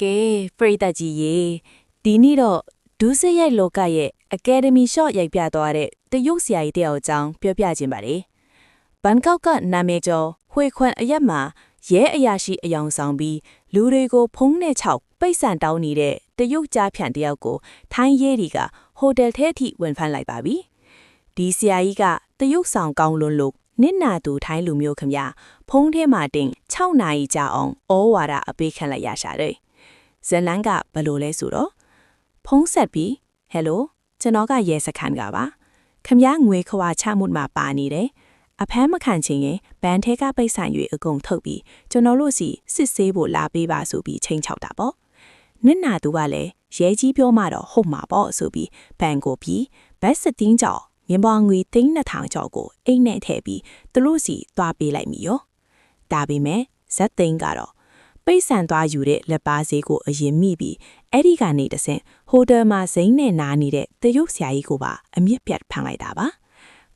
ကဲပရိသတ်ကြီးရေဒီနေ့တော့ဒုစရိုက်လောကရဲ့ Academy Shot ရိုက်ပြသွားတဲ့တရုတ်ဆရာကြီးတယောက်အကြောင်းပြောပြခြင်းပါတယ်။ဘန်ကောက်ကနာမည်ကျော်ဟွေခွန်အရက်မှာရဲအရာရှိအယောင်ဆောင်ပြီးလူတွေကိုဖုံးနဲ့ချောက်ပိတ်ဆန်တောင်းနေတဲ့တရုတ်ကြားဖြန့်တယောက်ကိုထိုင်းရဲတွေကဟိုတယ်ထဲထိဝင်ဖမ်းလိုက်ပါပြီ။ဒီဆရာကြီးကတရုတ်ဆောင်ကောင်းလွန်းလို့နစ်နာသူထိုင်းလူမျိုးခမဖုံးထဲမှာတင်6နာရီကြာအောင်ဩဝါဒအပေးခံလိုက်ရရှာတယ်။ဇလန်းကဘယ်လိုလဲဆိုတော့ဖုံးဆက်ပြီးဟယ်လိုကျွန်တော်ကရဲစခန်းကပါခမငွေခွာချမှုမှာပါနေတယ်အဖမ်းမခံချင်ရင်ဘန်ထဲကပိတ်ဆိုင်၍အကုန်ထုတ်ပြီးကျွန်တော်တို့စီစစ်ဆေးဖို့လာပေးပါဆိုပြီးချိန်ချောက်တာပေါ့နစ်နာသူကလည်းရဲကြီးပြောမှတော့ဟုတ်မှာပေါ့ဆိုပြီးဘန်ကိုပြီးဘတ်စတင်းကြော်မြန်မာငွေ3000ကျော်ကိုအိတ်နဲ့ထည့်ပြီးသူတို့စီသွားပေးလိုက်မိရောဒါပေမဲ့ဇက်သိန်းကတော့ပိတ်ဆန်သွားယူတဲ့လက်ပါဈေးကိုအရင်မိပြီးအဲ့ဒီကနေတဆင့်ဟိုတယ်မှာဇိမ်းနဲ့နားနေတဲ့တရုတ်ဆရာကြီးကိုပါအမြင့်ပြတ်ဖမ်းလိုက်တာပါ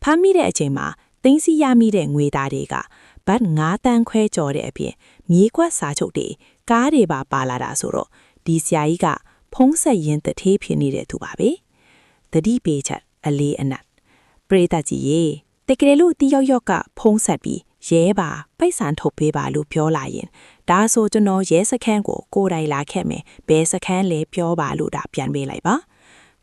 ဖမ်းမိတဲ့အချိန်မှာသိန်းစီရမိတဲ့ငွေသားတွေကဘတ်9တန်းခွဲကျော်တဲ့အပြင်မြေကွက်စာချုပ်တွေကားတွေပါလာတာဆိုတော့ဒီဆရာကြီးကဖုံးဆက်ရင်တထေးဖြစ်နေတဲ့သူပါပဲတတိပေးချက်အလေးအနက်ပရိသတ်ကြီးရေတကယ်လို့တီရောက်ရော့ကဖုံးဆက်ပြီးရဲပါပိတ်ဆန်ထုတ်ပေးပါလို့ပြောလာရင်ဒါဆိုကျွန်တော်ရဲစခန်းကိုယ်တိုင်လာခဲ့မယ်ဘယ်စခန်းလဲပြောပါလို့ဒါပြန်ပေးလိုက်ပါ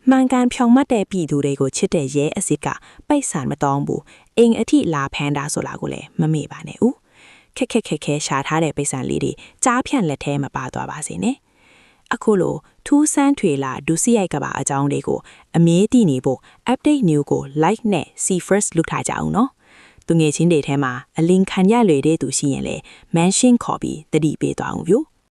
မှန်ကန်ဖြောင်မှတ်တဲ့ပြည်သူတွေကိုချစ်တဲ့ရဲအစ်စ်ကပိတ်ဆန်မတောင်းဘူးအိမ်အထိလာဖမ်းတာဆိုလာကိုလည်းမမေ့ပါနဲ့ဦးခက်ခဲရှာထားတဲ့ပိတ်ဆန်လေးတွေကြားဖြန့်လက်ထဲမပါသွားပါစေနဲ့အခုလိုထူးဆန်းထွေလာဒုစရိုက်ကပါအကြောင်းလေးကိုအမြဲတည်နေဖို့ update new ကို like နဲ့ see first လုပ်ထားကြအောင်နော်သူငယ်ချင်းတွေထဲမှာအလင်းခံရလွယ်တဲ့သူရှိရင်လည်း mention ခေါ်ပြီးတတိပေးသွားအောင်ယူ